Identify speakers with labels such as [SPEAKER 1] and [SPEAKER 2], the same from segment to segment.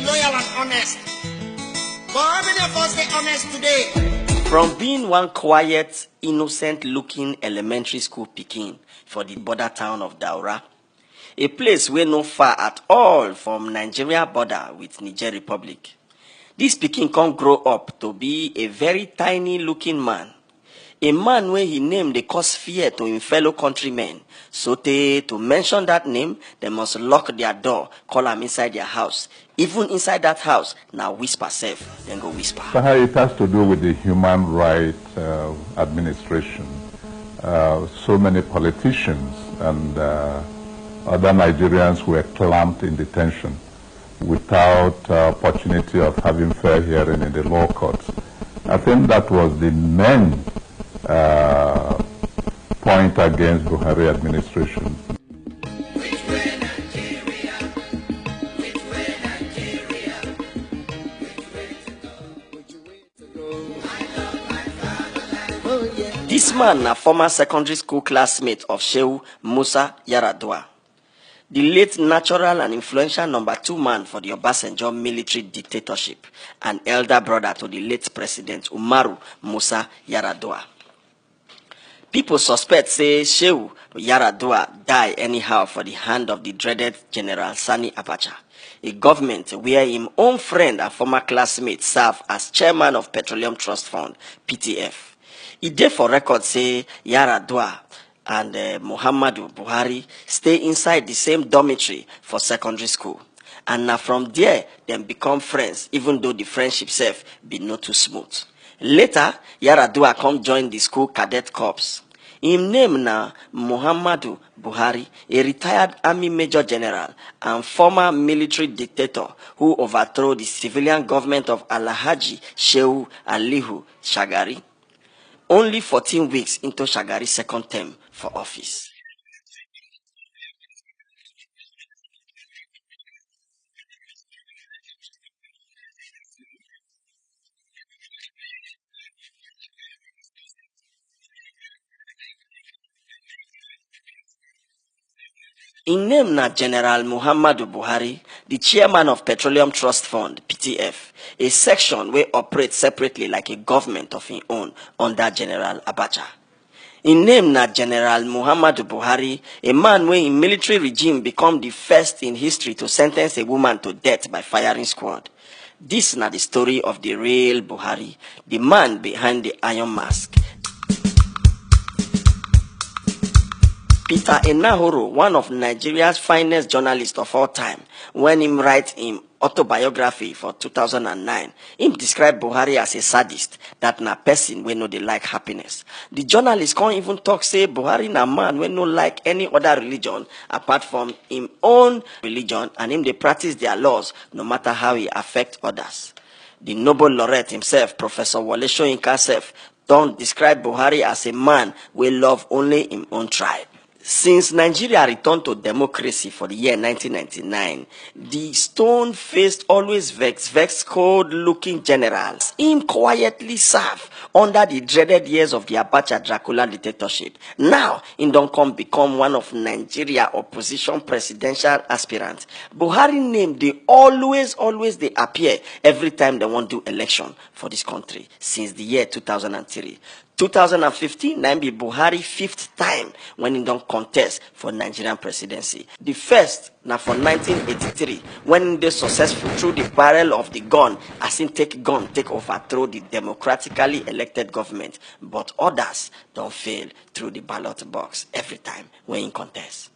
[SPEAKER 1] loyal and honest. But how many of us stay honest today?
[SPEAKER 2] From being one quiet, innocent-looking elementary school pikin for the border town of Daura, a place where no far at all from Nigeria border with Niger Republic, this pikin can grow up to be a very tiny-looking man. A man where he named they cause fear to his fellow countrymen. So to mention that name, they must lock their door, call him inside their house. Even inside that house, now whisper safe, then go whisper.
[SPEAKER 3] It has to do with the human rights administration. So many politicians and other Nigerians were clamped in detention without opportunity of having fair hearing in the law courts. I think that was the main point against Buhari administration.
[SPEAKER 2] This man, a former secondary school classmate of Shehu Musa Yaradua, the late natural and influential number 2 man for the Obasanjo military dictatorship, and elder brother to the late President Umaru Musa Yaradua. People suspect say Shehu Yaradua died anyhow for the hand of the dreaded General Sani Abacha, a government where his own friend and former classmate served as chairman of Petroleum Trust Fund, PTF. He did for record say Yaradua and Muhammadu Buhari stay inside the same dormitory for secondary school. And now from there, them become friends, even though the friendship self be not too smooth. Later, Yaradua come join the school cadet corps. His name now Muhammadu Buhari, a retired army major general and former military dictator who overthrew the civilian government of Alhaji Shehu Aliyu Shagari only 14 weeks into Shagari's second term for office. In name na General Muhammadu Buhari, the chairman of Petroleum Trust Fund, PTF, a section where operates separately like a government of its own under General Abacha. In name na General Muhammadu Buhari, a man where in military regime become the first in history to sentence a woman to death by firing squad. This na the story of the real Buhari, the man behind the iron mask. Peter Enahoro, one of Nigeria's finest journalists of all time, when he write in autobiography for 2009, he described Buhari as a sadist, that na person when no they like happiness. The journalist can't even talk say Buhari na man when no like any other religion apart from his own religion, and him they practice their laws no matter how he affect others. The Nobel laureate himself, Professor Wole Soyinka self, don't describe Buhari as a man we love only his own tribe. Since Nigeria returned to democracy for the year 1999, the stone-faced, always vexed, cold-looking generals him quietly serve under the dreaded years of the Abacha Dracula dictatorship. Now, he don't become one of Nigeria opposition presidential aspirants. Buhari name they always they appear every time they want to do election for this country since the year 2003. 2015, now be Buhari 5th time when he don't contest for Nigerian presidency. The first, now for 1983, when they successful through the barrel of the gun, as in take overthrow the democratically elected government. But others don't fail through the ballot box every time when he contest.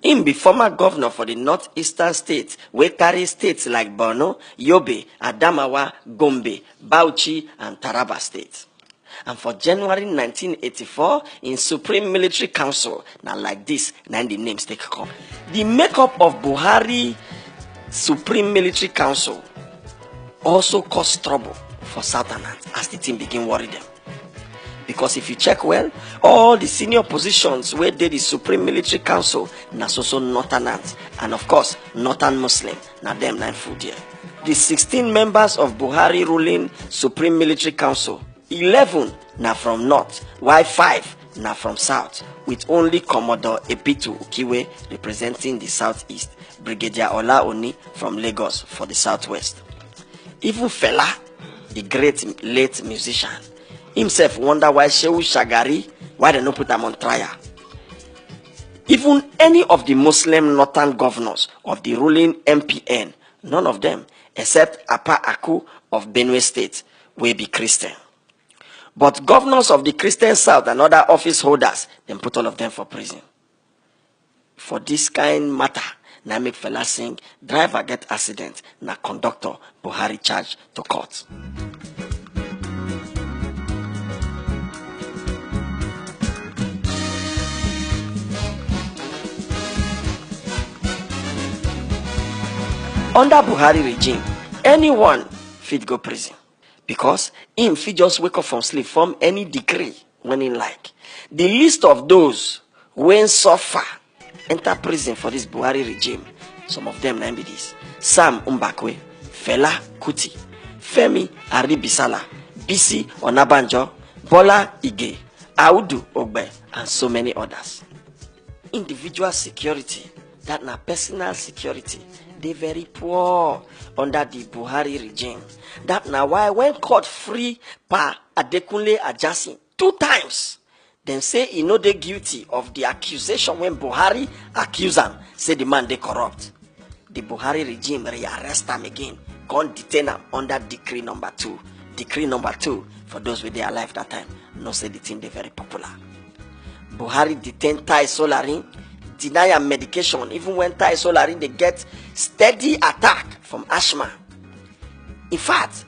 [SPEAKER 2] Him be former governor for the northeastern states, where carry states like Borno, Yobe, Adamawa, Gombe, Bauchi, and Taraba states. And for January 1984, in Supreme Military Council, now like this, now the names take come. The makeup of Buhari Supreme Military Council also caused trouble for Southerners as the team begin worry them. Because if you check well, all the senior positions where they the Supreme Military Council, now so Northerners, and of course, Northern Muslim, now them nine food here. The 16 members of Buhari ruling Supreme Military Council, 11 now from north, while 5 now from south, with only Commodore Epitu Ukiwe representing the southeast. Brigadier Ola Oni from Lagos for the Southwest. Even Fela, the great late musician, himself wonder why Shehu Shagari, why they no put him on trial. Even any of the Muslim northern governors of the ruling MPN, none of them, except Apa Aku of Benue State, will be Christian. But governors of the Christian South and other office holders, then put all of them for prison. For this kind matter, na make Fela sing, driver get accident, na conductor Buhari charge to court. Under Buhari regime, anyone fit go prison because him fit just wake up from sleep from any decree when he like. The list of those when suffer enter prison for this Buhari regime, some of them name be this: Sam Mbakwe, Fela Kuti, Femi Aribisala, Bisi Onabanjo, Bola Ige, Audu Ogbe, and so many others. Individual security, that na personal security, they very poor under the Buhari regime. That na why when court free Pa Adekunle Ajasin 2 times, then say he no dey guilty of the accusation when Buhari accuse him, say the man dey corrupt. The Buhari regime rearrest him again, can't detain him under decree number 2. Decree number 2, for those with their life that time, no say the thing they very popular. Buhari detain Tai Solarin, deny am medication, even when Tai Solarin they get steady attack from asthma. In fact,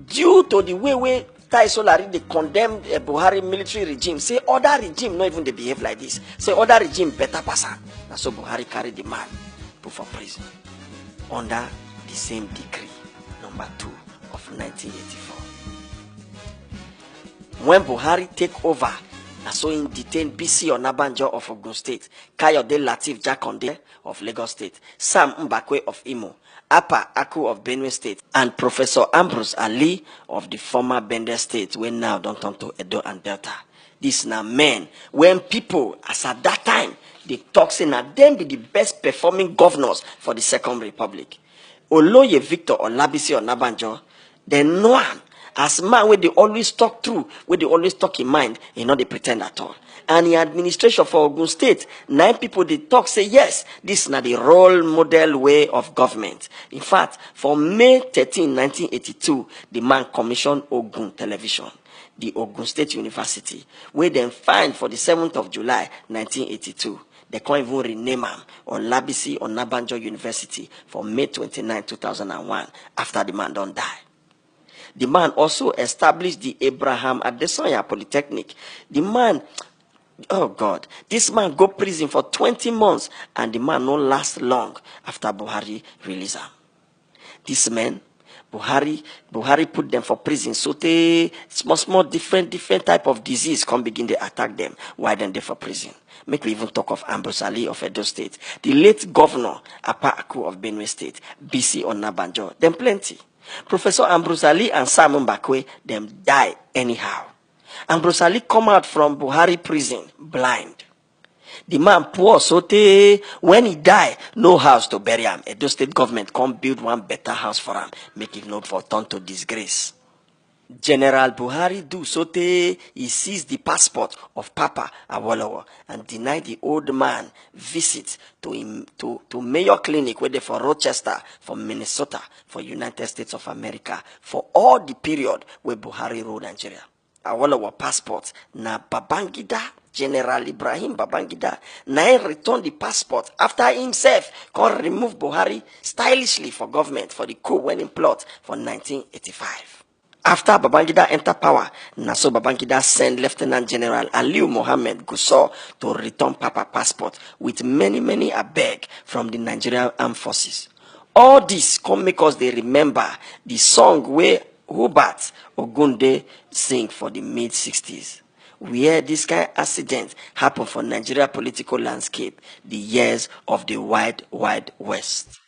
[SPEAKER 2] due to the way Tai Solarin they condemn the Buhari military regime, say other regime not even they behave like this. Say other regime better pass am. That's so Buhari carry the man put for prison under the same decree number 2 of 1984. When Buhari take over, so in detain Bisi Onabanjo of Ogun State, Kayode Latif Jakonde of Lagos State, Sam Mbakwe of Imo, Apa Aku of Benue State, and Professor Ambrose Ali of the former Bende State, where now don't turn to Edo and Delta. This now men, when people, as at that time, they talk saying that them be the best performing governors for the Second Republic. Oloye Victor Olabisi Onabanjo, they know him as man where they always talk true, where they always talk in mind, and not they pretend at all. And in administration for Ogun State, 9 people they talk say yes, this is not the role model way of government. In fact, for May 13, 1982, the man commissioned Ogun Television, the Ogun State University, where they find for the 7th of July, 1982. They can't even rename him on Labisi or Nabanjo University for May 29, 2001, after the man don't die. The man also established the Abraham Adesanya Polytechnic. The man, oh God, this man go prison for 20 months and the man no last long after Buhari release him. This man, Buhari put them for prison. So they small different type of disease come begin to attack them. Why then they for prison? Make we even talk of Ambrose Ali of Edo State, the late governor Apa Aku of Benue State, Bisi Onabanjo, them plenty. Professor Ambrose Ali and Sam Mbakwe, them die anyhow. Ambrose Ali come out from Buhari prison blind. The man poor so when he die, no house to bury him. Edo State government come build one better house for him, make him not for turn to disgrace. General Buhari do so he seized the passport of Papa Awolowo and denied the old man visit to Mayo Clinic where they for Rochester, for Minnesota, for United States of America, for all the period where Buhari ruled Nigeria. Awolowo passport na Babangida, General Ibrahim Babangida, na he returned the passport after himself can remove Buhari stylishly for government for the coup winning plot for 1985. After Babangida enter power, Naso Babangida sent Lieutenant General Aliu Mohammed Gusau to return Papa passport with many abeg from the Nigerian Armed Forces. All this come make us they remember the song where Hubert Ogunde sing for the mid-60s. Where this kind of accident happened for Nigeria political landscape, the years of the Wild West.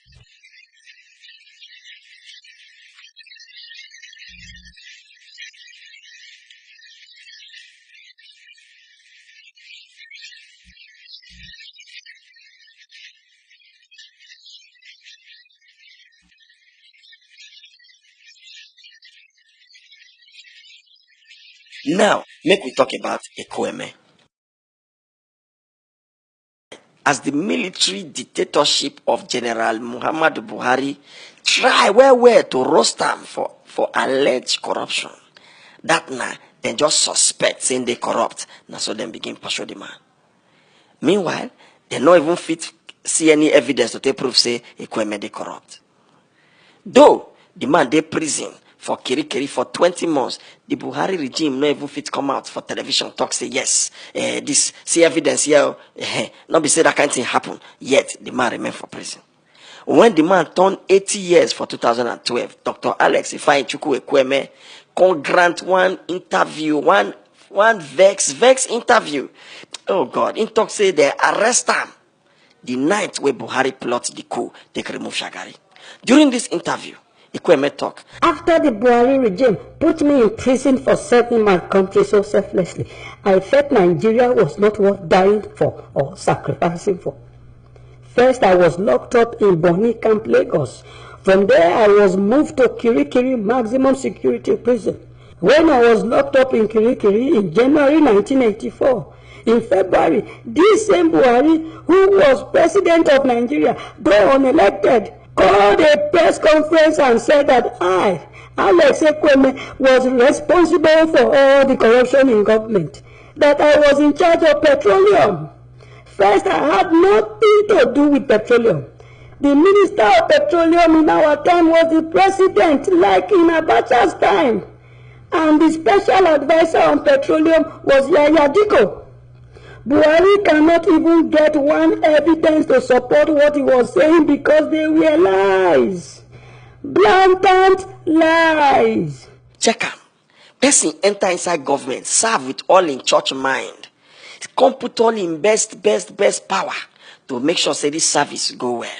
[SPEAKER 2] Now, make we talk about Ekweme. As the military dictatorship of General Muhammadu Buhari try well to roast am for alleged corruption, that na dem just suspect saying they corrupt, na so dem begin pursue the man. Meanwhile, they no even fit see any evidence to take proof say Ekweme dey corrupt. Though the man dey prison for Kirikiri for 20 months, the Buhari regime no even fit come out for television talk say yes, this see evidence here, not be say that kind of thing happen, yet the man remain for prison. When the man turned 80 years for 2012, Dr. Alex Ifeanyichukwu Ekweme can grant one interview, one vex interview. Oh God, in talk say they arrest him the night where Buhari plot the coup, they can remove Shagari. During this interview, Ekweme talk.
[SPEAKER 4] After the Buhari regime put me in prison for serving my country so selflessly, I felt Nigeria was not worth dying for or sacrificing for. First, I was locked up in Bonny Camp, Lagos. From there, I was moved to Kirikiri Maximum Security Prison. When I was locked up in Kirikiri in January 1984, in February, this same Buhari, who was president of Nigeria, though unelected, called a press conference and said that I, Alex Ekweme, was responsible for all the corruption in government, that I was in charge of petroleum. First, I had nothing to do with petroleum. The Minister of Petroleum in our time was the president, like in Abacha's time. And the special advisor on petroleum was Yaya Diko. Buhari cannot even get one evidence to support what he was saying because they were lies. Blatant lies.
[SPEAKER 2] Check am. Person enter inside government, serve with all in church mind. Come put all in best power to make sure say this service go well.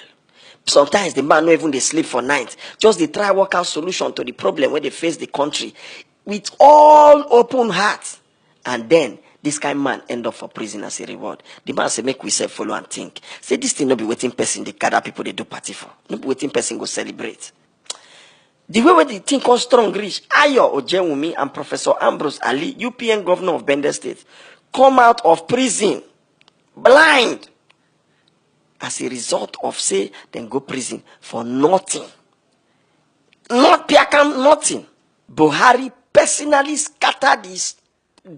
[SPEAKER 2] Sometimes the man no even dey sleep for night. Just dey try work out solution to the problem where they face the country with all open heart. And then this kind of man end up for prison as a reward. The man say, make we say follow and think. Say this thing no be waiting person they gather people they do party for. No be waiting person go celebrate. The way where the thing come strong reach, Ayo Ojewumi and Professor Ambrose Ali, UPN governor of Bender State, come out of prison blind as a result of say then go prison for nothing. Not Piakam, nothing. Buhari personally scattered this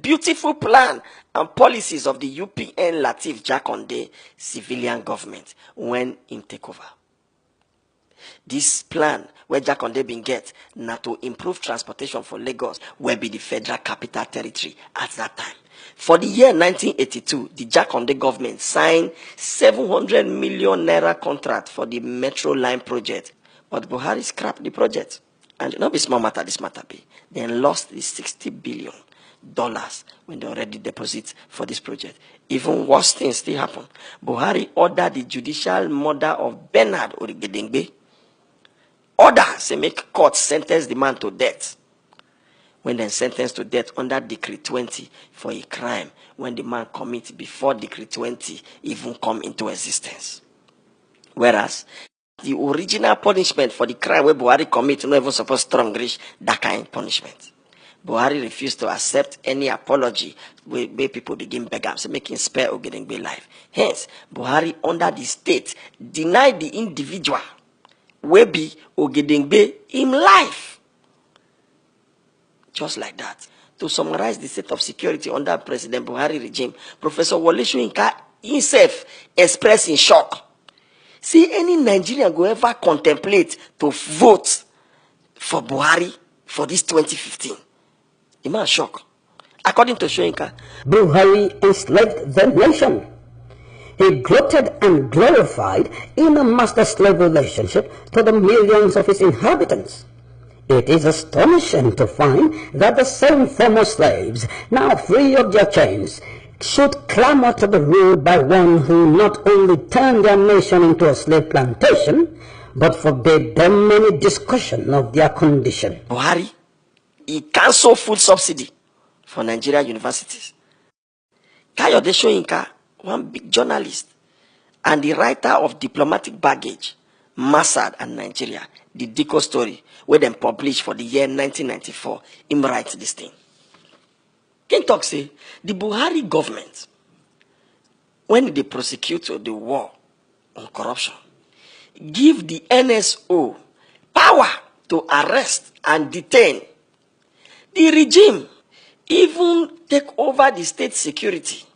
[SPEAKER 2] beautiful plan and policies of the UPN Latif Jakonde civilian government when in take over. This plan where Jakonde been get na to improve transportation for Lagos will be the federal capital territory at that time. For the year 1982, the Jakonde government signed 700 million naira contract for the Metro Line project, but Buhari scrapped the project. And not be small matter, this matter be. Then lost the $60 billion when they already deposit for this project. Even worse things still happen. Buhari ordered the judicial murder of Bernard Origedengbe. Order say make court sentence the man to death. When then sentenced to death under Decree 20 for a crime when the man commit before Decree 20 even come into existence. Whereas the original punishment for the crime where Buhari commit no even supposed strong reach that kind of punishment. Buhari refused to accept any apology where people begin beg him, so make him spare Ogedengbe life. Hence, Buhari under the state denied the individual where be Ogedengbe in life. Just like that. To summarize the state of security under President Buhari regime, Professor Wole Soyinka himself expressed in shock. See, any Nigerian go ever contemplate to vote for Buhari for this 2015. The man shocked. According to Soyinka,
[SPEAKER 4] Buhari enslaved the nation. He gloated and glorified in a master-slave relationship to the millions of its inhabitants. It is astonishing to find that the same former slaves, now free of their chains, should clamor to be ruled by one who not only turned their nation into a slave plantation, but forbade them any discussion of their condition.
[SPEAKER 2] Buhari, he cancelled food subsidy for Nigerian universities. Kayode Soyinka, one big journalist and the writer of Diplomatic Baggage, Mossad and Nigeria, the Diko story, where they published for the year 1994, him writes this thing. Can talk say the Buhari government, when they prosecute the war on corruption, give the NSO power to arrest and detain. The regime even take over the state security,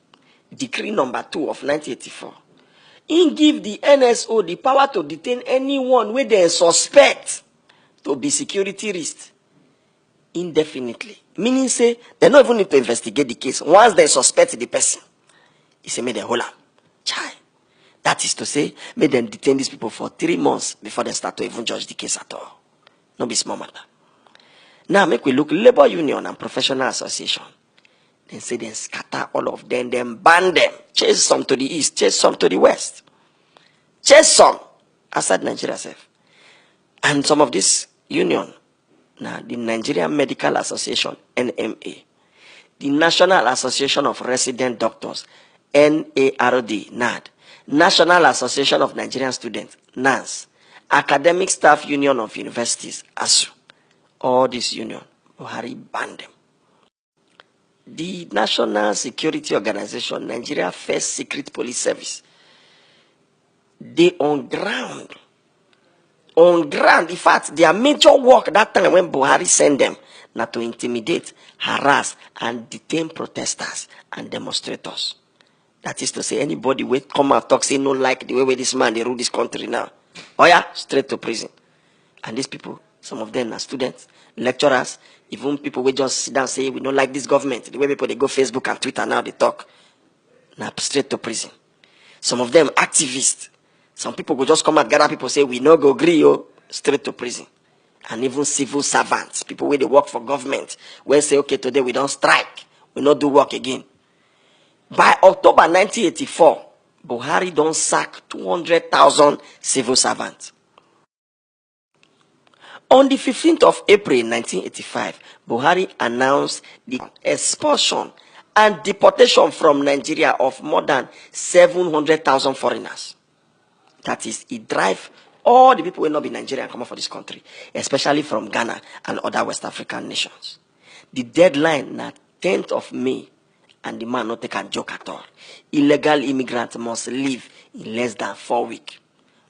[SPEAKER 2] decree number 2 of 1984. He give the NSO the power to detain anyone where they suspect to be security risk indefinitely. Meaning say, they don't even need to investigate the case. Once they suspect the person, he say, make them hold am. Chai. That is to say, make them detain these people for 3 months before they start to even judge the case at all. No be small matter. Now, make we look labor union and professional association. Then say they scatter all of them, then ban them. Chase some to the east, chase some to the west. Chase some outside Nigeria self. And some of this union, now the Nigerian Medical Association, NMA, the National Association of Resident Doctors, NARD, NAD, National Association of Nigerian Students, NANS, Academic Staff Union of Universities, ASU, all this union, Buhari banned them. The National Security Organization, Nigeria First Secret Police Service, they on ground. In fact, their major work that time when Buhari sent them, not to intimidate, harass, and detain protesters and demonstrators. That is to say, anybody will come and talk, say no like the way this man they rule this country now. Oh yeah, straight to prison. And these people, some of them are students, lecturers, even people will just sit down and say we don't like this government. The way people they go Facebook and Twitter now they talk. Now straight to prison. Some of them activists. Some people will just come and gather people say we no go agree, straight to prison. And even civil servants, people where they work for government, will say okay today we don't strike, we not do work again. By October 1984, Buhari don't sack 200,000 civil servants. On the 15th of April 1985, Buhari announced the expulsion and deportation from Nigeria of more than 700,000 foreigners. That is, he drive all the people who will not be Nigerian come out for this country, especially from Ghana and other West African nations. The deadline na 10th of May, and the man not take a joke at all. Illegal immigrants must leave in less than 4 weeks.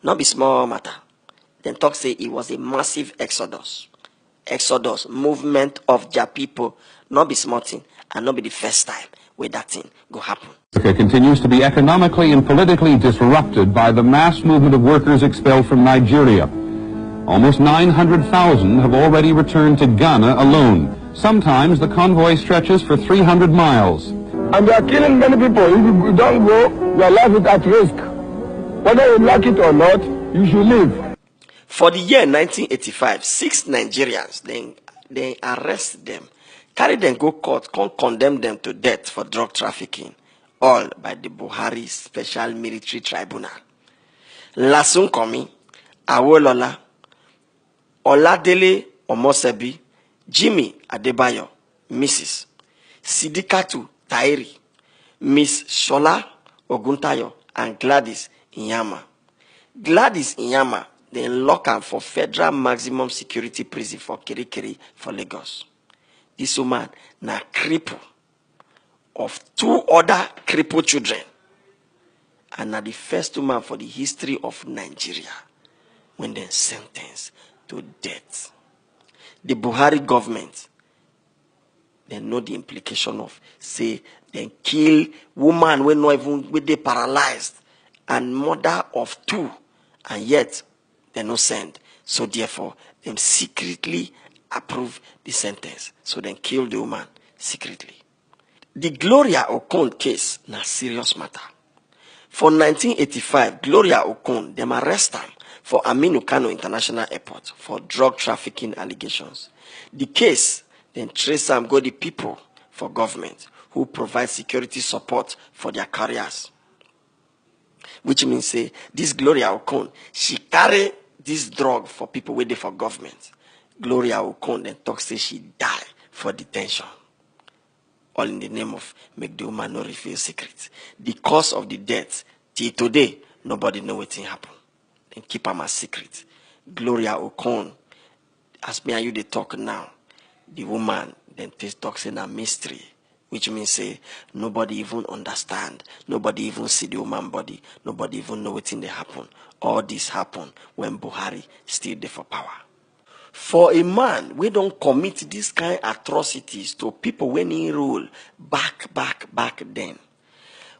[SPEAKER 2] Not be small matter. Then talk say it was a massive exodus. Exodus, movement of their people, not be small thing, and not be the first time where that thing go happen.
[SPEAKER 5] Africa continues to be economically and politically disrupted by the mass movement of workers expelled from Nigeria. Almost 900,000 have already returned to Ghana alone. Sometimes the convoy stretches for 300 miles.
[SPEAKER 6] And they are killing many people. If you don't go, your life is at risk. Whether you like it or not, you should leave.
[SPEAKER 2] For the year 1985, 6 Nigerians, they arrest them, carry them go court, condemn them to death for drug trafficking, all by the Buhari Special Military Tribunal. Lasun Komi, Awolola, Oladele Omosebi, Jimmy Adebayo, Mrs. Sidikatu Tairi, Miss Shola Oguntayo, and Gladys Inyama. Gladys Inyama, they lock her for federal maximum security prison for Kirikiri for Lagos. This woman na cripple of 2 other crippled children, and na the first woman for the history of Nigeria when they sentenced to death. The Buhari government, they know the implication of say they kill woman when not even with they paralyzed and mother of 2, and yet they no send. So therefore, them secretly approve the sentence. So then kill the woman secretly. The Gloria Okon case na serious matter. For 1985, Gloria Okon, them arrest her for Aminu Kano International Airport for drug trafficking allegations. The case then trace am go the people for government who provide security support for their careers. Which means say this Gloria Okon, she carry this drug for people waiting for government. Gloria Okon then talk say she die for detention. All in the name of make the woman no reveal secret. The cause of the death, till today, nobody know what happened. Then keep am a secret. Gloria Okon, as me and you they talk now, the woman then talk say na mystery. which means say nobody even understand, nobody even see the human body, nobody even know wetin dey happen. All this happen when Buhari still dey for power. For a man we don't commit this kind atrocities to people when he rule back then,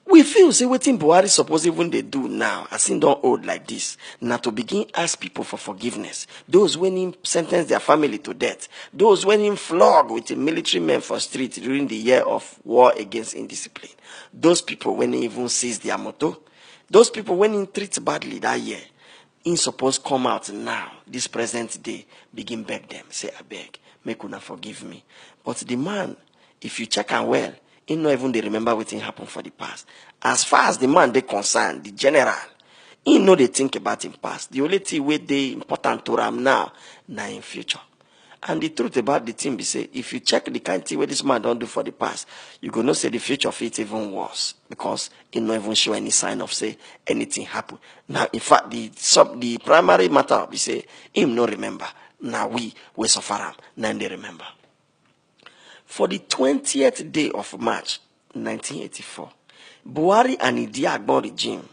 [SPEAKER 2] we feel say wetin Buhari suppose even they do now, as in don't old like this, now to begin ask people for forgiveness. Those when him sentence their family to death, those when him flog with the military men for street during the year of war against indiscipline, those people when he even seize their motor, those people when he treat badly that year, he suppose come out now, this present day, begin beg them, say I beg, make una forgive me. But the man, if you check am well, he not even they remember wetin happened for the past. As far as the man they concerned, the general, he know they think about him past. The only thing wey they important to him now in future. And the truth about the thing be say, if you check the kind of thing where this man don't do for the past, you go know say the future of it even worse, because he not even show any sign of say anything happen. Now, in fact, the primary matter be say him no remember. Now we suffer him. Now they remember. For the 20th day of March 1984, Buhari and the Agbon regime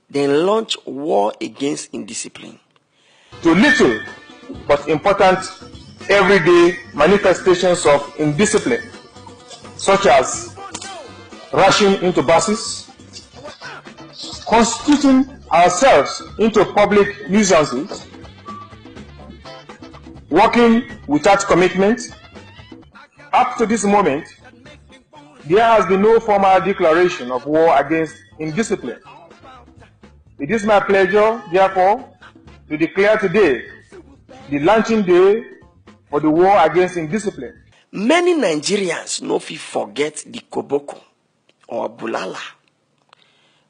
[SPEAKER 2] then launched war against indiscipline.
[SPEAKER 6] To little but important everyday manifestations of indiscipline, such as rushing into buses, constituting ourselves into public nuisances, working without commitment. Up to this moment, there has been no formal declaration of war against indiscipline. It is my pleasure, therefore, to declare today the launching day for the war against indiscipline.
[SPEAKER 2] Many Nigerians no fit forget the koboko or bulala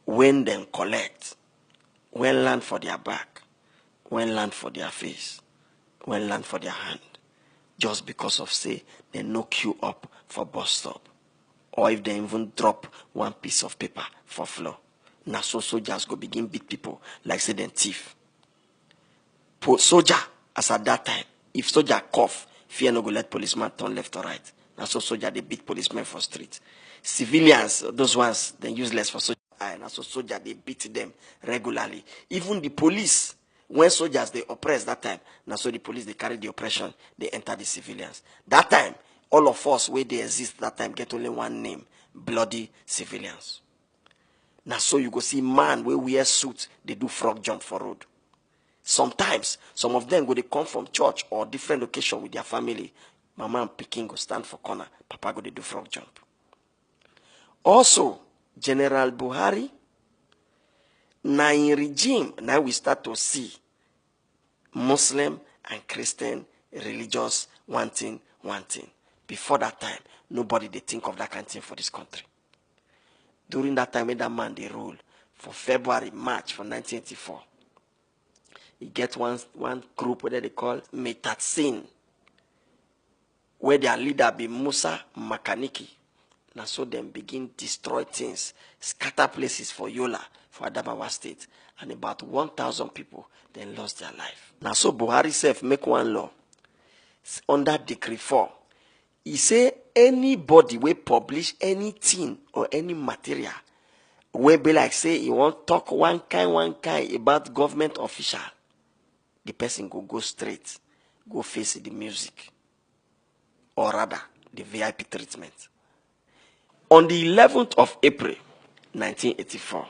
[SPEAKER 2] when them collect, when land for their back, when land for their face, when land for their hand, just because of say they no queue up for bus stop, or if they even drop one piece of paper for floor. Now so soldiers go begin beat people like say them thief. Soldier, as at that time, if soldier cough, fear no go let policeman turn left or right. Now so soldier they beat policemen for street. Civilians, those ones, they useless for soldier. Now so soldier they beat them regularly. Even the police, when soldiers they oppress that time, now so the police they carry the oppression, they enter the civilians. That time, all of us where they exist that time get only one name: bloody civilians. Now so you go see man where wear suit, they do frog jump for road. Sometimes some of them go they come from church or different location with their family. Mama and Peking go stand for corner, Papa go they do frog jump. Also, General Buhari, now in regime, now we start to see Muslim and Christian religious one thing. Before that time, nobody they think of that kind of thing for this country. During that time when that man they rule, for February, March for 1984, he get one group where they call Metatsin, where their leader be Musa Makaniki. Now so them begin destroy things, scatter places for Yola, for Adamawa State, and about 1,000 people then lost their life. Now so Buhari self make one law under Decree 4. He say anybody will publish anything or any material will be like say he want talk one kind about government official, the person go straight, go face the music, or rather the VIP treatment. On the 11th of April 1984,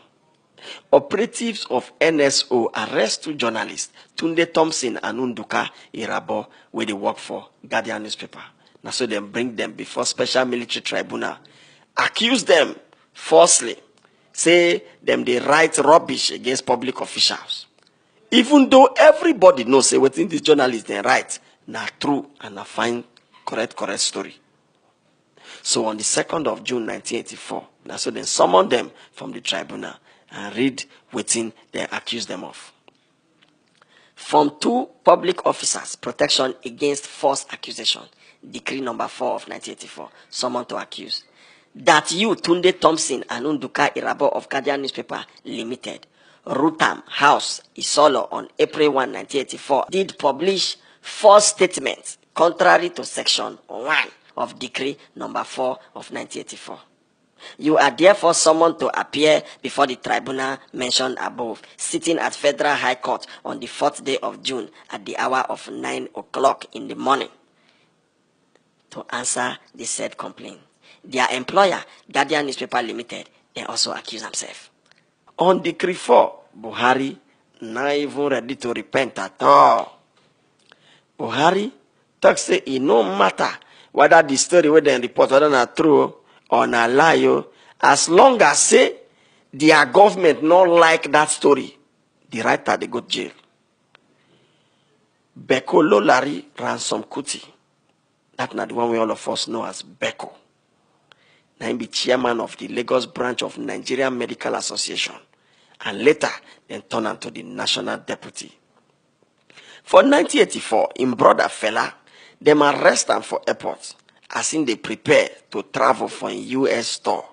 [SPEAKER 2] operatives of NSO arrest two journalists, Tunde Thompson and Nduka Irabo, where they work for Guardian newspaper. Now so they bring them before special military tribunal, accuse them falsely, say them they write rubbish against public officials. Even though everybody knows say within these journalists they write now true and a fine correct story. So on the 2nd of June 1984, now so they summon them from the tribunal and read within they accuse them of. From two public officers, protection against false accusation, Decree number 4 of 1984, summoned to accuse that you, Tunde Thompson and Nduka Irabo of Guardian Newspaper Limited, Rutam House, Isolo, on April 1, 1984, did publish false statements contrary to Section 1 of Decree number 4 of 1984. You are therefore summoned to appear before the tribunal mentioned above, sitting at Federal High Court on the 4th day of June at the hour of 9 o'clock in the morning to answer the said complaint. Their employer, Guardian Newspaper Limited, they also accuse themselves. On Decree 4, Buhari not even ready to repent at all. Buhari talk say it no matter whether the story where they report whether not true or not lie, as long as say their government not like that story, the writer they go to jail. Beko Lolari Ransom Kuti, that's not the one we all of us know as Beko. Now he be chairman of the Lagos branch of Nigerian Medical Association, and later then turned into the national deputy. For 1984, in brother fella, them arrest him for airport, as in they prepare to travel for a U.S. store.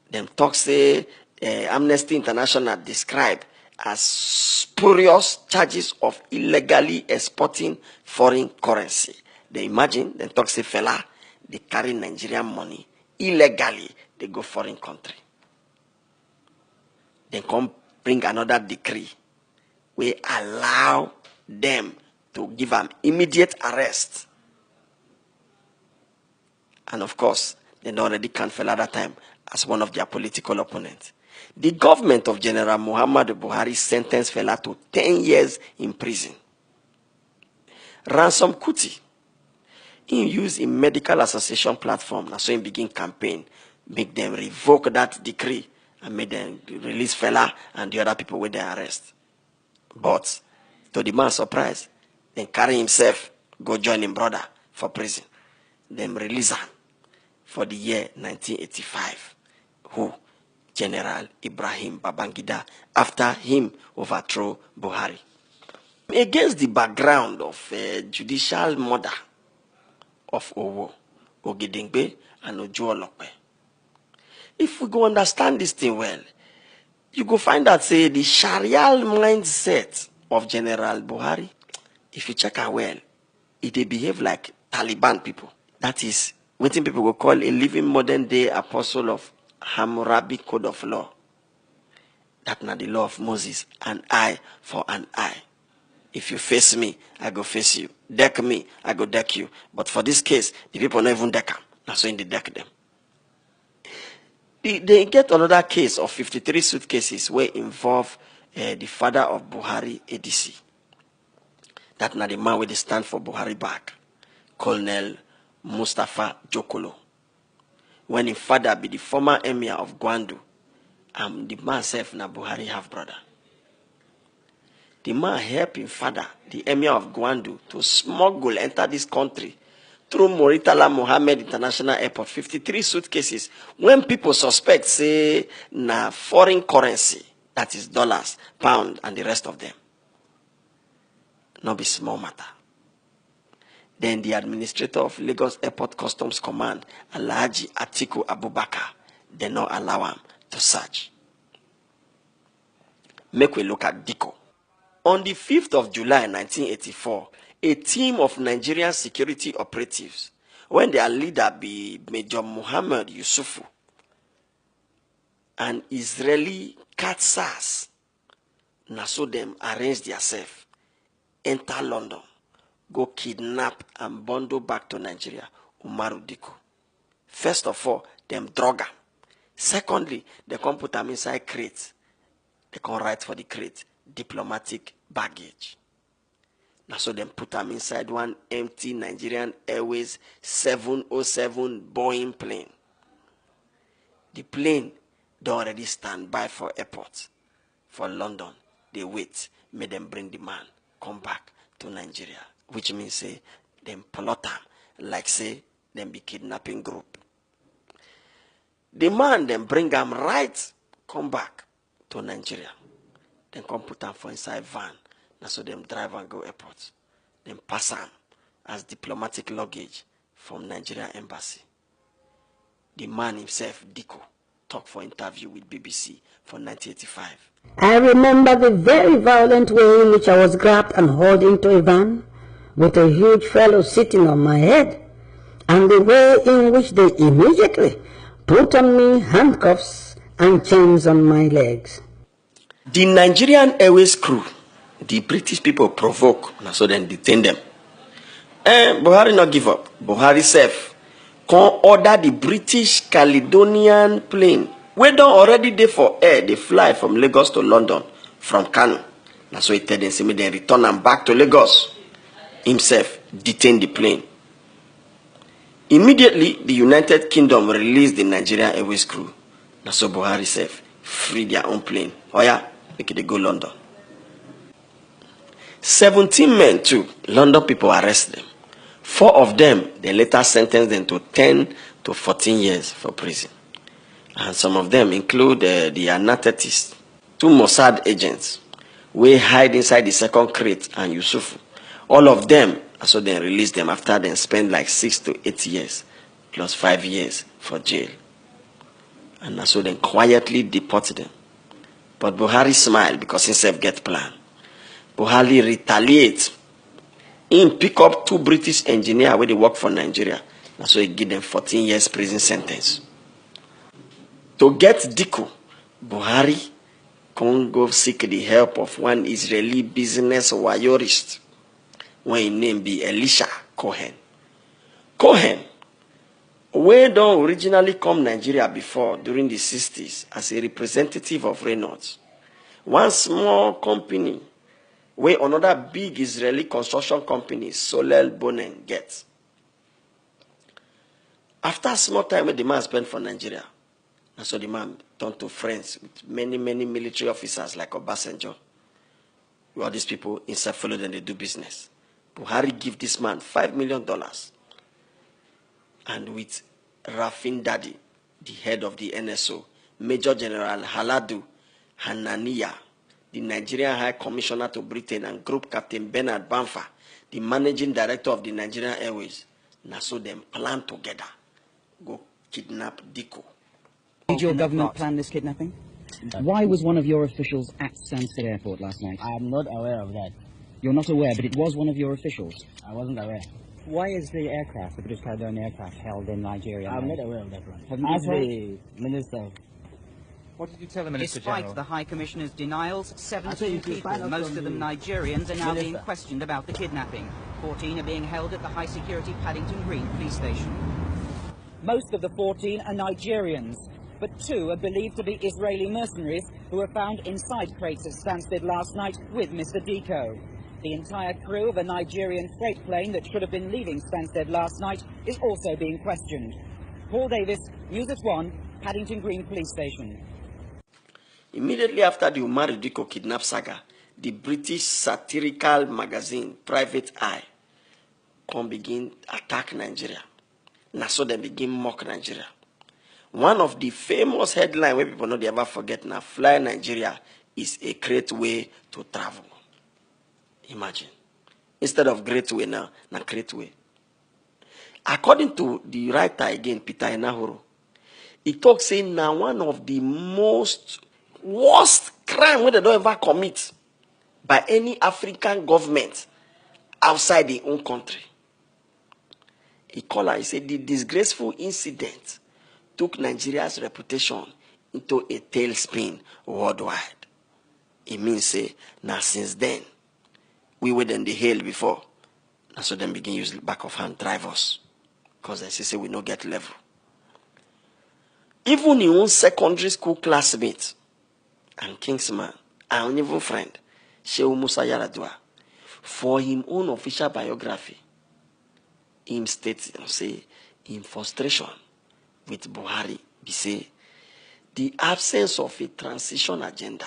[SPEAKER 2] Them talk say Amnesty International describe as spurious charges of illegally exporting foreign currency. They imagine, them talk say fella, they carry Nigerian money illegally, they go foreign country. Then come bring another decree we allow them to give them immediate arrest. And of course, they already cancelled at that time as one of their political opponents. The government of General Muhammadu Buhari sentenced Fela to 10 years in prison. Ransom Kuti, he used a medical association platform, and so he begin campaign, make them revoke that decree and make them release Fela and the other people with their arrest. But to the man's surprise, then carry himself, go join him brother for prison. Then release him for the year 1985. Who? General Ibrahim Babangida, after him overthrow Buhari. Against the background of judicial murder of Owo, Ogedengbe, and Ojuolope. If we go understand this thing well, you go find that say the Sharia mindset of General Buhari, if you check out well, they behave like Taliban people. That is, what people will call a living modern day apostle of Hammurabi code of law. That's not the law of Moses, an eye for an eye. If you face me, I go face you. Deck me, I go deck you. But for this case, the people not even deck them. That's so in the deck them. They get another case of 53 suitcases where involve the father of Buhari ADC. That's not the man where they stand for Buhari back. Colonel Mustafa Jokolo. When his father be the former emir of Gwandu, and the man self na Buhari half brother. The man helped his father, the emir of Gwandu, to smuggle enter this country through Muritala Mohammed International Airport, 53 suitcases. When people suspect, say, na foreign currency, that is dollars, pound, and the rest of them. Not be small matter. Then the administrator of Lagos Airport Customs Command, Alhaji Atiku Abubakar, they not allow him to search. Make we look at Diko. On the 5th of July 1984, a team of Nigerian security operatives, when their leader be Major Muhammad Yusufu, and Israeli Katsas, na so them arrange themselves, enter London, go kidnap and bundle back to Nigeria, Umaru Diko. First of all, them drug him. Secondly, they come put them inside crates. They can write for the crate, diplomatic baggage. Now so them put them inside one empty Nigerian Airways 707 Boeing plane. The plane don't already stand by for airport. For London, they wait, make them bring the man, come back to Nigeria. Which means say, them plot him, like say, them be kidnapping group. The man then bring him right, come back to Nigeria. Then come put him for inside van. Now so them drive and go airport. Then pass him as diplomatic luggage from Nigeria embassy. The man himself, Diko, talked for interview with BBC for 1985.
[SPEAKER 4] I remember the very violent way in which I was grabbed and hauled into a van with a huge fellow sitting on my head. and the way in which they immediately put on me handcuffs and chains on my legs.
[SPEAKER 2] The Nigerian Airways crew, the British people provoke, so then detain them. Buhari not give up. Buhari self can order the British Caledonian plane, wey don already dey for air, they fly from Lagos to London from Kano. Na so he tell them, say make dem return am back to Lagos. Himself detain the plane. Immediately, the United Kingdom released the Nigerian Airways crew. Na so Buhari self free their own plane. Oh yeah, make it go London. 17 men too, London people arrest them. 4 of them, they later sentenced them to 10 to 14 years for prison. And some of them include the anesthetist, 2 Mossad agents, wey hide inside the second crate, and Yusufu. All of them, so they released them after they spent like 6 to 8 years, plus 5 years for jail. And so they quietly deported them. But Buhari smiled because himself get plan. Buhari retaliates. He pick up 2 British engineers where they work for Nigeria. And so he give them 14 years prison sentence. To get Diku, Buhari can go seek the help of one Israeli business wayorist, when his name be Elisha Cohen. Cohen, wey don originally come Nigeria before during the 60s as a representative of Reynolds, one small company where another big Israeli construction company, Solel Bonen, gets. After a small time when the man spent for Nigeria, and so the man turned to friends with many military officers like Obasanjo. All these people inside follow them, they do business. Buhari give this man $5 million. And with Rafin Dadi, the head of the NSO, Major General Haladu Hananiya, the Nigerian High Commissioner to Britain, and Group Captain Bernard Banfa, the Managing Director of the Nigerian Airways, now so them plan together, go kidnap Diko.
[SPEAKER 7] Did your government plan this kidnapping? Why was one of your officials at Stansted Airport last night?
[SPEAKER 8] I am not aware of that.
[SPEAKER 7] You're not aware, but it was one of your officials.
[SPEAKER 8] I wasn't aware.
[SPEAKER 7] Why is the aircraft, the British Caledonian aircraft, held in Nigeria?
[SPEAKER 8] I'm not aware of that one.
[SPEAKER 7] Have you
[SPEAKER 8] Ask
[SPEAKER 7] been
[SPEAKER 8] the Minister.
[SPEAKER 9] What did you tell the Minister
[SPEAKER 10] Despite
[SPEAKER 9] General?
[SPEAKER 10] the High Commissioner's denials, 17 people, most of them Nigerians, are now being questioned about the kidnapping. 14 are being held at the high-security Paddington Green police station.
[SPEAKER 7] Most of the 14 are Nigerians, but 2 are believed to be Israeli mercenaries who were found inside crates at Stansted last night with Mr. Diko. The entire crew of a Nigerian freight plane that should have been leaving Stansted last night is also being questioned. Paul Davis, News at 1, Paddington Green Police Station.
[SPEAKER 2] Immediately after the Umar Diko kidnap saga, the British satirical magazine Private Eye can begin attack Nigeria. Now so they begin mock Nigeria. One of the famous headlines where people know they ever forget now, Fly Nigeria is a great way to travel. Imagine. Instead of great way now, great way. According to the writer again, Peter Enahoro, he talks saying now one of the most worst crime where they don't ever commit by any African government outside their own country. He said the disgraceful incident took Nigeria's reputation into a tailspin worldwide. It means say now since then we were in the hail before, and so then begin use back of hand drive us because they say we no get level. Even your own secondary school classmate and kingsman and even friend, Shehu Musa Yaradua, for his own official biography, him states and say in frustration with Buhari, he say the absence of a transition agenda,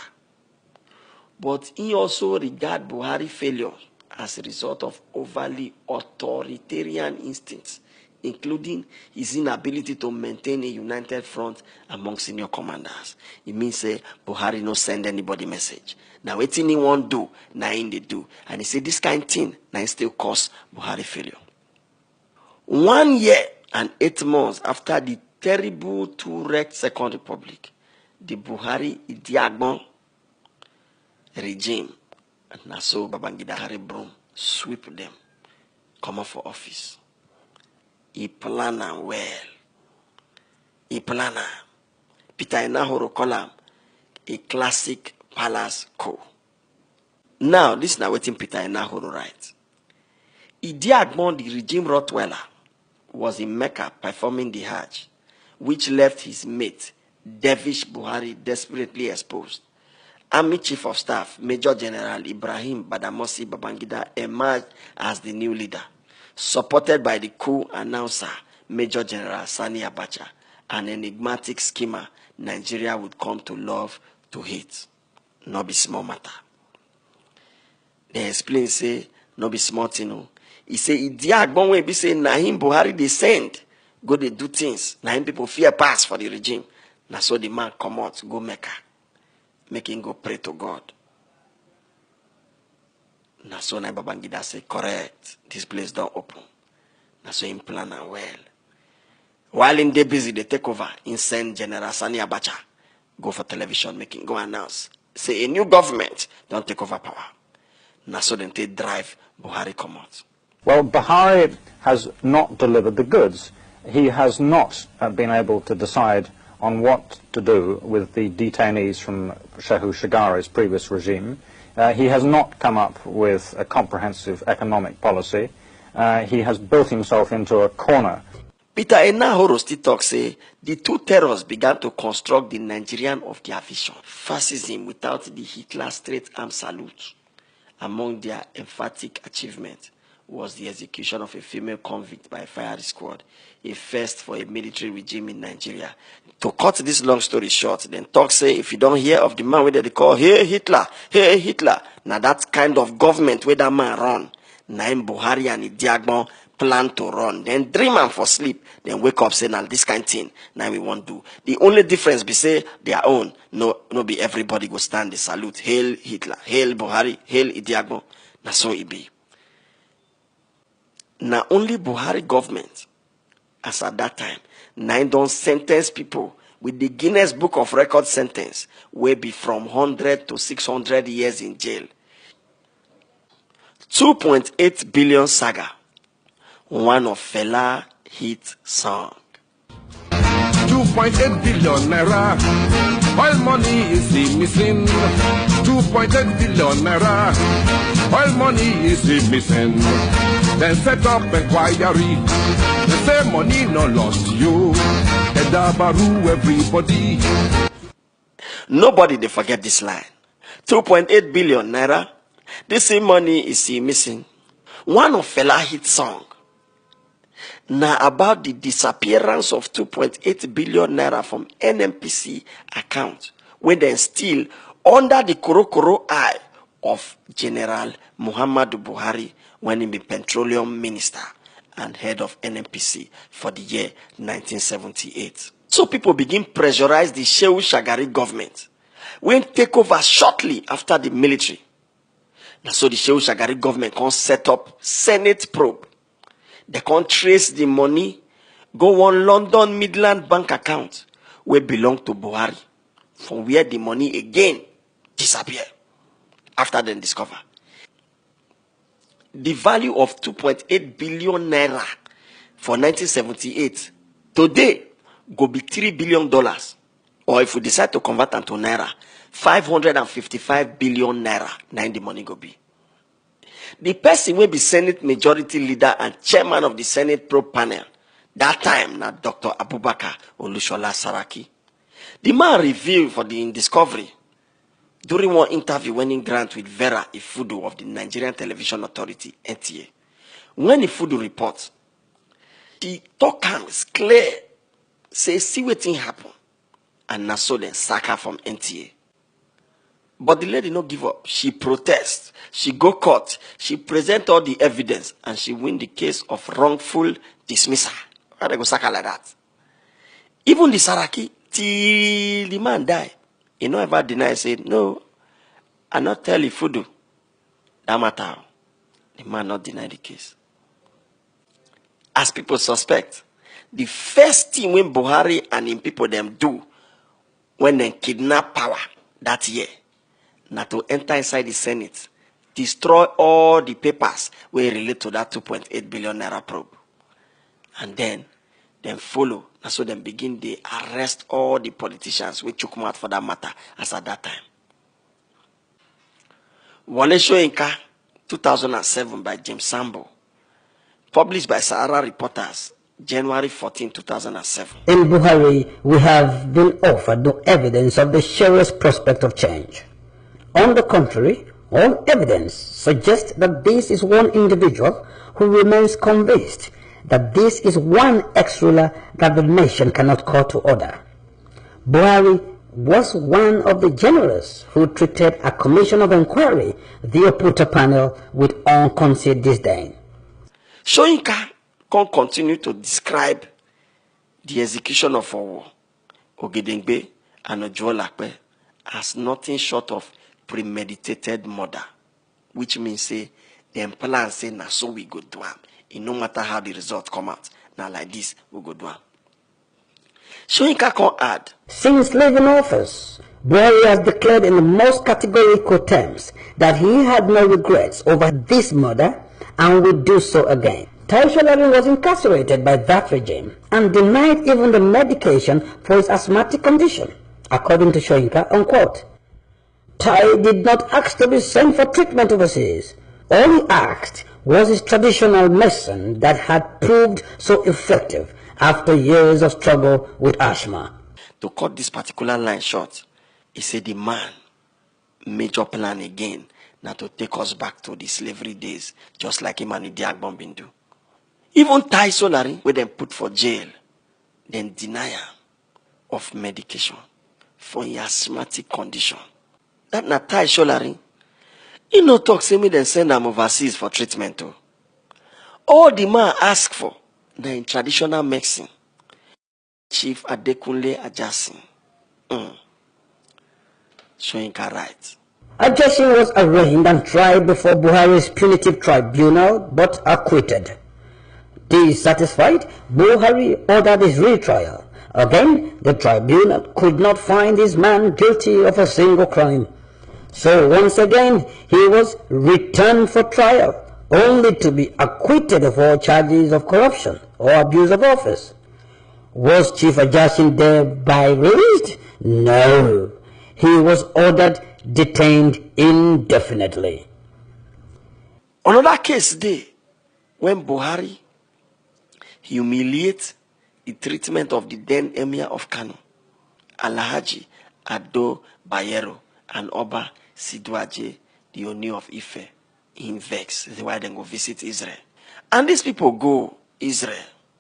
[SPEAKER 2] but he also regard Buhari failure as a result of overly authoritarian instincts, including his inability to maintain a united front among senior commanders. It means say Buhari no send anybody message. Now wetin he won't do, now in they do. And he say this kind of thing, now it still cause Buhari failure. 1 year and 8 months after the terrible 2-wrecked Second Republic, the Buhari Idiagbon regime, and Naso Babangida Harry Broom sweep them, come up for office. he plan am well. He plan am. Peter Enahoro call am a classic palace coup. Now, this is now what Peter Enahoro writes. Idi Agbon, the regime Rottweiler, was in Mecca performing the Hajj, which left his mate, Dervish Buhari, desperately exposed. Army Chief of Staff, Major General Ibrahim Badamasi Babangida, emerged as the new leader, supported by the coup announcer, Major General Sani Abacha, an enigmatic schemer Nigeria would come to love to hate. No be small matter. They explain, say, no be small thing. He say, Idi Agbon wey be say, na him Buhari they send, go they do things, na him people fear pass for the regime. Na so the man come out, go Mecca, make him go pray to God. Na so na Babangida say, correct, this place don't open. Na so him plan am well. While in they busy, they take over, in send General Sani Abacha, go for television, making go announce, say a new government don't take over power. Na so then they drive Buhari come out.
[SPEAKER 11] Well, Buhari has not delivered the goods. He has not been able to decide on what to do with the detainees from Shehu Shagari's previous regime. He has not come up with a comprehensive economic policy. He has built himself into a corner.
[SPEAKER 2] Peter Enahoro still talk say the two terrors began to construct the Nigerian of their vision. Fascism without the Hitler straight arm salute. Among their emphatic achievements was the execution of a female convict by a firing squad, a first for a military regime in Nigeria. To cut this long story short, then talk say if you don't hear of the man where they call Hey Hitler, now that kind of government where that man run, Naim Buhari and Idi Agbon plan to run, then dream and for sleep, then wake up say now this kind of thing now we won't do. The only difference be say their own, no be everybody go stand the salute, hail Hitler, hail Buhari, hail Idi Agbon. Now so it be. Now only Buhari government, as at that time, nine don't sentence people with the Guinness Book of Record sentence, will be from 100 to 600 years in jail. 2.8 billion saga, one of Fela hit song.
[SPEAKER 12] 2.8 billion naira, oil money is the missing. 2.8 billion naira, oil money is the missing. Then set up inquiry, they say money no lost you. Edabaru everybody.
[SPEAKER 2] Nobody they forget this line. 2.8 billion naira, this same money is still missing. One of Fela hit song. Now about the disappearance of 2.8 billion naira from NMPC account, when they still under the Korokoro eye of General Muhammadu Buhari when he be petroleum minister and head of NMPC for the year 1978. So people begin pressurize the Shehu Shagari government when take over shortly after the military. Now so the Shehu Shagari government can set up Senate probe. They can trace the money, go on London Midland bank account where belong to Buhari, from where the money again disappear after they discover. The value of 2.8 billion naira for 1978 today go be $3 billion, or if we decide to convert them to naira, 555 billion naira. Now the money go be. The person will be Senate Majority Leader and Chairman of the Senate Probe Panel. That time, now Dr. Abubakar Olushola Saraki. The man revealed for the Discovery during one interview when in grant with Vera Ifudu of the Nigerian Television Authority, NTA. When Ifudu reports, the talk comes clear, say see what thing happen, and now so then sack her from NTA. But the lady no give up. She protests. She go court. She present all the evidence, and she win the case of wrongful dismissal. Why they go sack her like that? Even the Saraki, till the man die, he no ever deny. Said no, I not tell Ifudu that matter. The man not deny the case. As people suspect, the first thing when Buhari and him people them do when they kidnap power that year, not to enter inside the Senate, destroy all the papers where relate to that 2.8 billion naira probe. And then follow. And so then begin they arrest all the politicians which took out for that matter as at that time. Wole Soyinka, 2007 by James Sambo. Published by Sahara Reporters, January 14, 2007.
[SPEAKER 4] In Buhari, we have been offered no evidence of the surest prospect of change. On the contrary, all evidence suggests that this is one individual who remains convinced that this is one ex-ruler that the nation cannot call to order. Buhari was one of the generals who treated a commission of inquiry, the Oputa panel, with unconcealed disdain.
[SPEAKER 2] Soyinka can continue to describe the execution of Sowore, Ogedengbe, and Ojuolakpe as nothing short of premeditated murder, which means say them plan say na so we go do am. It no matter how the result come out, now like this we go do am. Soyinka can add,
[SPEAKER 4] since leaving office, Buhari has declared in the most categorical terms that he had no regrets over this murder and will do so again. Tai Solarin was incarcerated by that regime and denied even the medication for his asthmatic condition, according to Soyinka, unquote. Tai did not ask to be sent for treatment overseas. All he asked was his traditional medicine that had proved so effective after years of struggle with asthma.
[SPEAKER 2] To cut this particular line short, he said the man major plan again now to take us back to the slavery days, just like him and Idi Agbon bin do. Even Tai Solarin, where them put for jail, then deny him of medication for his asthmatic condition. That na Tai Solarin, he no talk say me then send him overseas for treatment too. All the man ask for, na in traditional medicine. Chief Adekunle Ajasin. Soyinka right.
[SPEAKER 4] Ajasin was arraigned and tried before Buhari's punitive tribunal, but acquitted. Dissatisfied, Buhari ordered his retrial. Again, the tribunal could not find this man guilty of a single crime. So once again, he was returned for trial, only to be acquitted of all charges of corruption or abuse of office. Was Chief Ajasin thereby released? No. He was ordered detained indefinitely.
[SPEAKER 2] Another case day, when Buhari humiliates the treatment of the then Emir of Kano, Alhaji Ado Bayero, and Oba Siduaje, the Oni of Ife, in vex. That's why they go visit Israel. And these people go Israel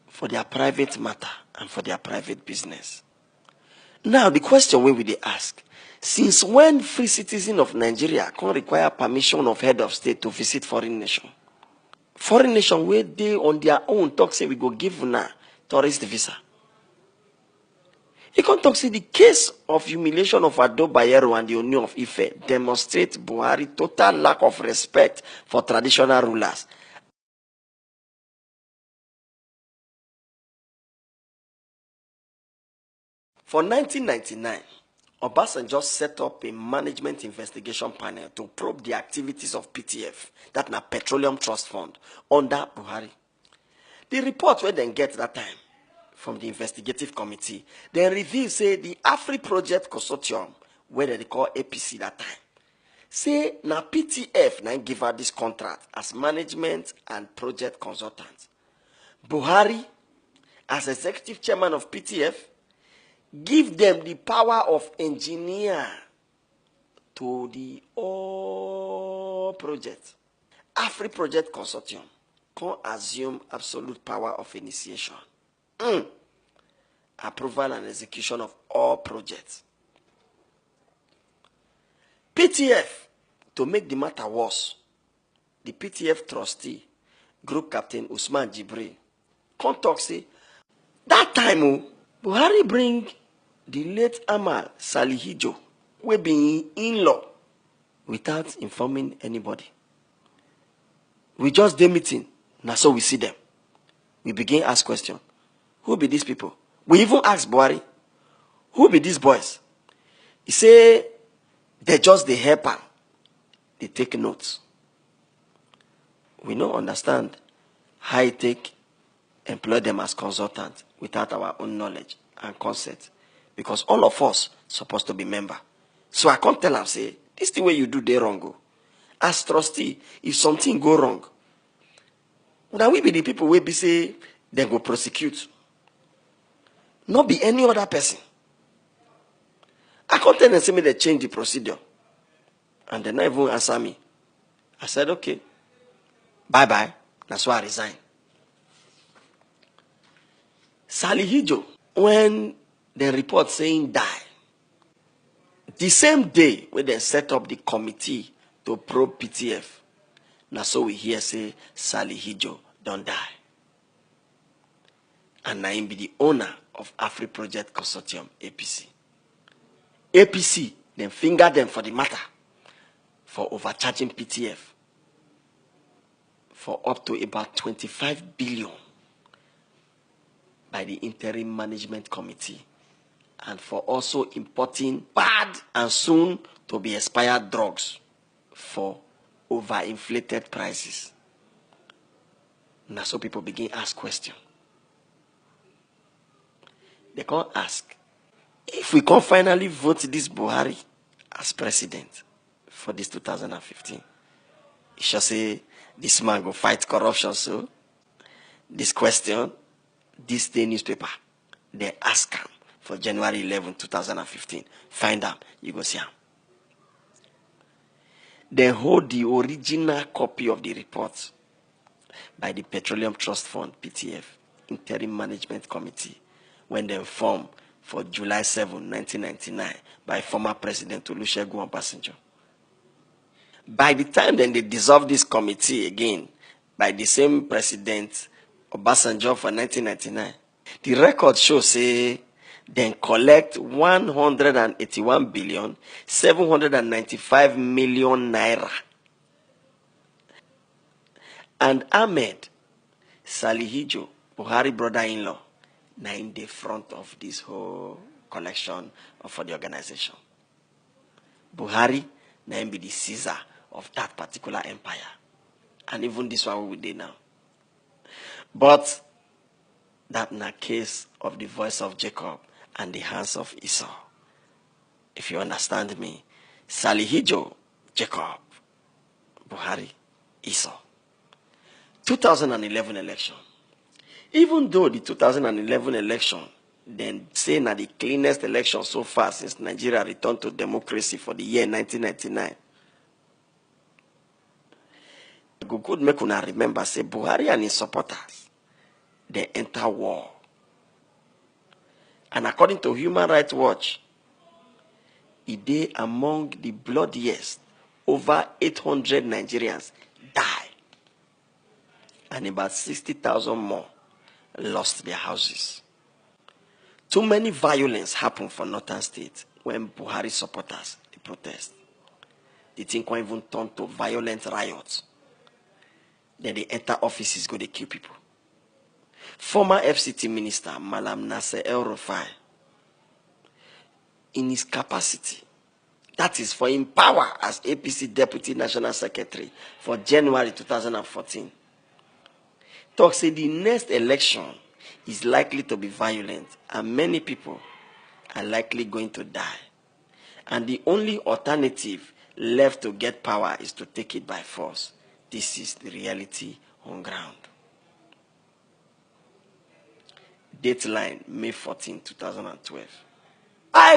[SPEAKER 2] for their private matter and for their private business. Now, the question we will ask, since when free citizen of Nigeria can require permission of head of state to visit foreign nation? Foreign nation where they on their own talk say we go give na tourist visa. You can talk say the case of humiliation of Ado Bayero and the Oni of Ife demonstrate Buhari total lack of respect for traditional rulers. For 1999, Obasanjo set up a management investigation panel to probe the activities of PTF, that na Petroleum Trust Fund, under Buhari. The report we then get that time from the investigative committee, then reveal say the Afri Project Consortium, where they call APC that time, say na PTF na give her this contract as management and project consultant. Buhari, as executive chairman of PTF, give them the power of engineer to the all project. Afri Project Consortium can assume absolute power of initiation, approval and execution of all projects. PTF, to make the matter worse, the PTF trustee, group captain Usman Jibril, can talk say, that time Buhari bring the late Amal Salihijo, we be in-law, without informing anybody. We just did meeting, now so we see them. We begin ask questions. Who be these people? We even ask Buhari, who be these boys? He say, they just the helper. They take notes. We don't understand how he take employ them as consultants without our own knowledge and consent, because all of us supposed to be member. So I can't tell them, say, this the way you do they wrong. Go. As trustee, if something go wrong, now we be the people will be say they go prosecute. Not be any other person. I can't tell them, say me they change the procedure. And they not even answer me. I said, okay, bye-bye. That's why I resigned. Sally Hijo, when the report saying die, the same day when they set up the committee to probe PTF, now so we hear say Sally Hijo don't die. And now him be the owner of Afri Project Consortium, APC. APC then finger them for the matter for overcharging PTF for up to about 25 billion by the Interim Management Committee, and for also importing bad and soon to be expired drugs for overinflated prices. Now so people begin ask questions. They can't ask, if we can finally vote this Buhari as president for this 2015, it shall say this man go fight corruption. So this question, this day newspaper, they ask him for January 11, 2015. Find out, you go see him. They hold the original copy of the report by the Petroleum Trust Fund, PTF, Interim Management Committee, when they formed for July 7, 1999, by former President Olusegun Obasanjo. By the time then they dissolved this committee again, by the same President Obasanjo for 1999, the record shows say then collect 181 billion 795 million naira. And Ahmed Salihijo, Buhari brother-in-law, now in the front of this whole collection for the organization. Buhari now be the Caesar of that particular empire. And even this one we did now. But that in a case of the voice of Jacob and the hands of Esau. If you understand me, Salihijo, Jacob, Buhari, Esau. 2011 election. Even though the 2011 election then say na the cleanest election so far since Nigeria returned to democracy for the year 1999. Good make una remember say Buhari and his supporters they enter war. And according to Human Rights Watch, it dey among the bloodiest. Over 800 Nigerians died. And about 60,000 more lost their houses. Too many violence happened for northern states when Buhari supporters protest. The thing can even turn to violent riots. Then they enter offices, go they kill people. Former FCT minister Malam Nasser El-Rufai, in his capacity, that is for in power as APC Deputy National Secretary for January 2014, talks say the next election is likely to be violent and many people are likely going to die. And the only alternative left to get power is to take it by force. This is the reality on ground. Dateline, May 14, 2012.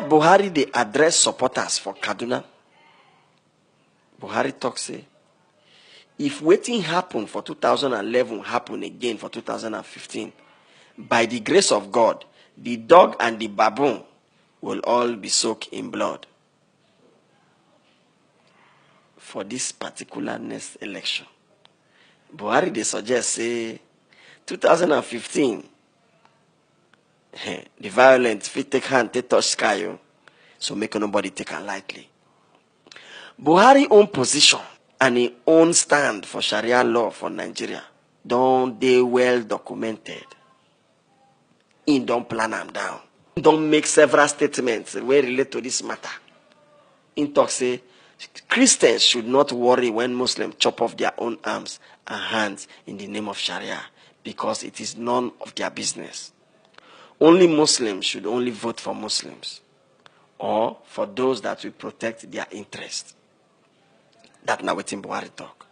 [SPEAKER 2] Buhari, they address supporters for Kaduna. Buhari talks say, if waiting happened for 2011 happen again for 2015, by the grace of God, the dog and the baboon will all be soaked in blood. For this particular next election, Buhari they suggest say 2015 the violent fit take hand they touch sky, so make nobody take it lightly. Buhari own position and his own stand for Sharia law for Nigeria don't they well documented. He don't plan them down. He don't make several statements where relate to this matter. In talk say Christians should not worry when Muslims chop off their own arms and hands in the name of Sharia, because it is none of their business. Only Muslims should only vote for Muslims or for those that will protect their interest. That na wetin Buhari talk.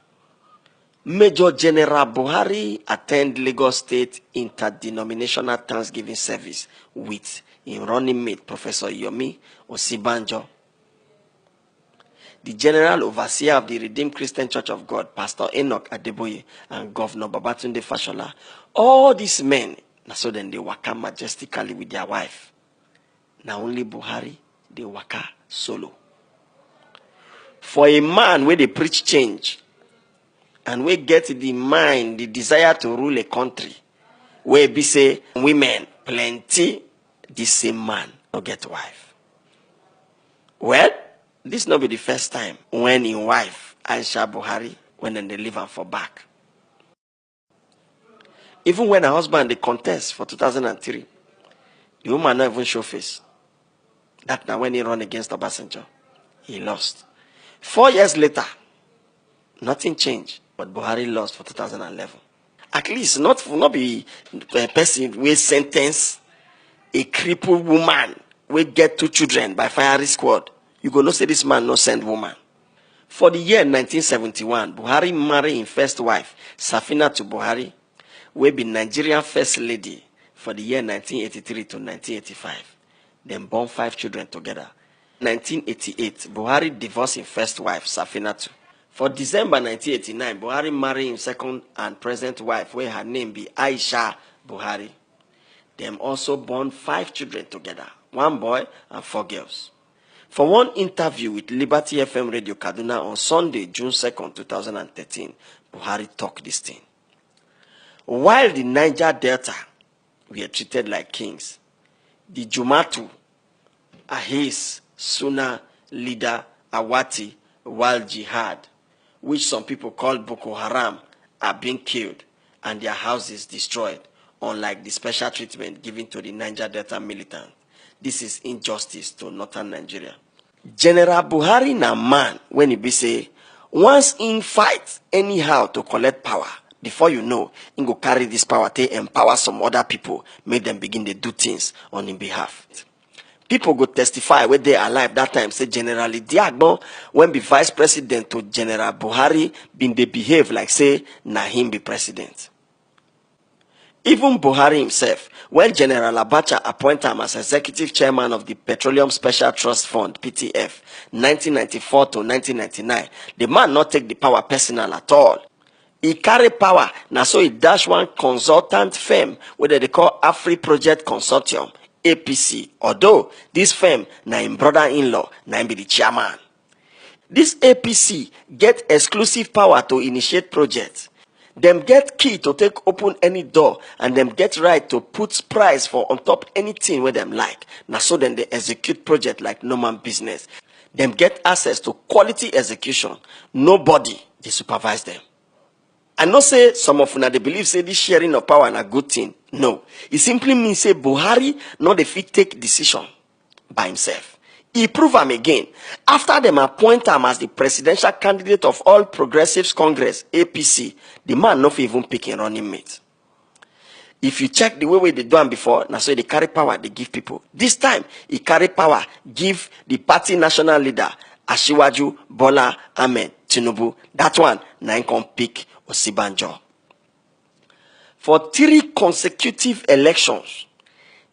[SPEAKER 2] Major General Buhari attend Lagos State Interdenominational Thanksgiving Service with his running mate Professor Yomi Osibanjo. The General Overseer of the Redeemed Christian Church of God, Pastor Enoch Adeboye, and Governor Babatunde Fashola, all these men, na so then they waka majestically with their wife. Now only Buhari, they waka solo. For a man where they preach change, and we get the mind, the desire to rule a country, where be say women plenty, this same man no get wife. Well, this not be the first time when his wife, Aisha Buhari, when they leave her for back. Even when her husband they contest for 2003, the woman not even show face. That now when he run against Obasanjo, he lost. 4 years later, nothing changed, but Buhari lost for 2011. At least not be a person who sentence a crippled woman will get 2 children by firing squad. You go no say this man no send woman. For the year 1971, Buhari married his first wife, Safina to Buhari, will be Nigerian first lady for the year 1983 to 1985. Then born 5 children together. 1988, Buhari divorced his first wife, Safina to. For December 1989, Buhari married his second and present wife, where her name be Aisha Buhari. Them also born 5 children together, 1 boy and 4 girls. For one interview with Liberty FM Radio Kaduna on Sunday, June 2nd, 2013, Buhari talked this thing. While the Niger Delta were treated like kings, the Jumatu, Ahis, Suna, Lida, Awati, Wild Jihad, which some people call Boko Haram, are being killed and their houses destroyed, unlike the special treatment given to the Niger Delta militants. This is injustice to northern Nigeria. General Buhari na man when he be say, once in fight anyhow to collect power, before you know, he go carry this power to empower some other people, make them begin to do things on his behalf. People go testify when they are alive that time, say General Diagbo, when be vice president to General Buhari, been they behave like say, na him be president. Even Buhari himself, when General Abacha appointed him as executive chairman of the Petroleum Special Trust Fund, PTF, 1994 to 1999, the man not take the power personal at all. He carry power, now so he dash one consultant firm, where they call Afri Project Consortium, APC, although this firm, na him brother-in-law, na him be the chairman. This APC get exclusive power to initiate projects. Them get key to take open any door, and them get right to put price for on top anything where them like. Now so then they execute project like no man business. Them get access to quality execution. Nobody they supervise them. I know say some of una they believe say this sharing of power na good thing. No, it simply means say Buhari not the fit take decision by himself. He prove him again. After them appoint him as the presidential candidate of All Progressives Congress, APC, the man not even pick a running mate. If you check the way they do him before, now so they carry power, they give people. This time, he carry power, give the party national leader, Asiwaju Bola Ahmed Tinubu. That one, now he can pick Osibanjo. For 3 consecutive elections,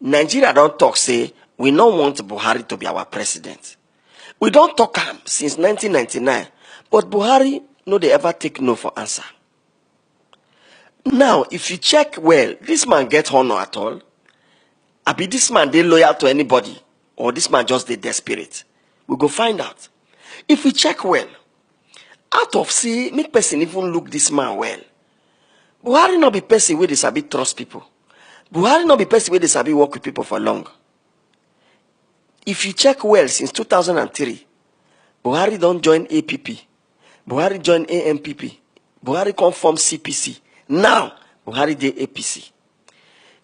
[SPEAKER 2] Nigeria don't talk say, we don't want Buhari to be our president. We don't talk him since 1999, but Buhari no they ever take no for answer. Now, if you check well, this man get honor at all? I be this man they loyal to anybody, or this man just they desperate? We go find out. If we check well, out of see, make person even look this man well. Buhari not be person where they sabi trust people. Buhari not be person where they sabi work with people for long. If you check well, since 2003, Buhari don't join APP. Buhari join AMPP. Buhari come from CPC. Now, Buhari dey APC.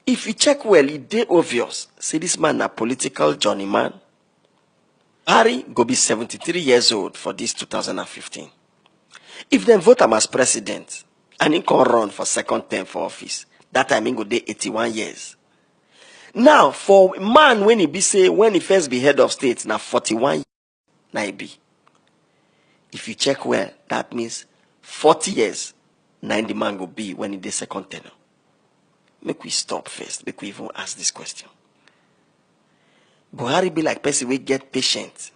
[SPEAKER 2] If you check well, it dey obvious. Say this man a political journeyman. Buhari go be 73 years old for this 2015. If them vote him as president, and he can run for second term for office, That time he go dey 81 years. Now, for man, when he first be head of state, now 41 years, now he be. If you check well, that means 40 years, now the man go be when he dey second tenure. Make we stop first, make we even ask this question. Buhari be like person we get patient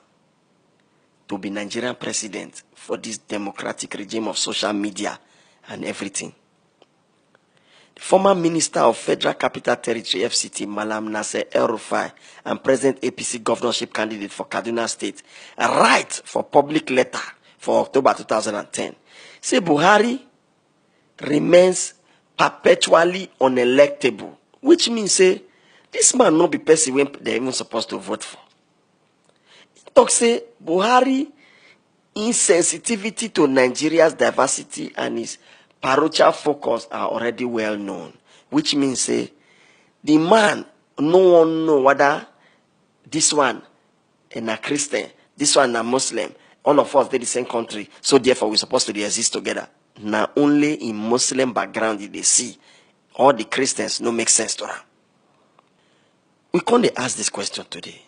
[SPEAKER 2] to be Nigerian president for this democratic regime of social media and everything. The former Minister of Federal Capital Territory FCT, Malam Nasser El-Rufai, and present APC governorship candidate for Kaduna State, write for public letter for October 2010. Say Buhari remains perpetually unelectable, which means say this man not be person when they even supposed to vote for. He talk say Buhari insensitivity to Nigeria's diversity and his parochial focus are already well known, which means say the man no one know whether this one is a Christian, this one is a Muslim. All of us, they're the same country, so therefore we're supposed to exist together. Now only in Muslim background did they see all the Christians no make sense to them. We can't ask this question today.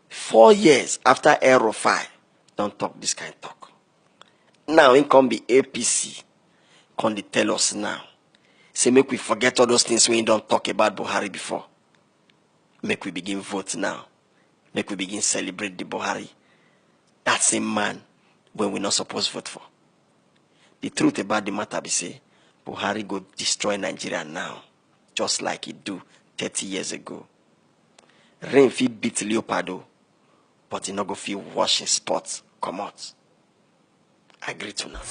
[SPEAKER 2] 4 years after El-Rufai, don't talk this kind of talk. Now it can be APC. Can they tell us now? Say make we forget all those things we don't talk about Buhari before. Make we begin vote now. Make we begin celebrate the Buhari. That same man when we're not supposed to vote for. The truth about the matter be say Buhari go destroy Nigeria now, just like he do 30 years ago. Rain fit beat Leopardo, but he not go feel washing spots come out. I agree to now.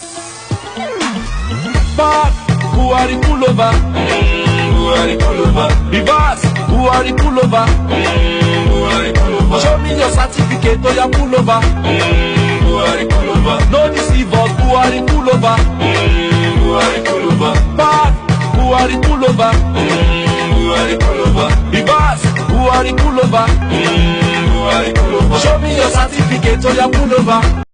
[SPEAKER 12] But Buhari pull over. Buhari pull over. Reverse. Buhari pull over. Buhari pull over. Show me your certificate or your pull over. Buhari pull over. No deceive us. Buhari pull over. Buhari pull over. But Buhari pull over. Buhari pull over. Reverse. Buhari pull over. Buhari pull over. Show me your certificate or your pull over.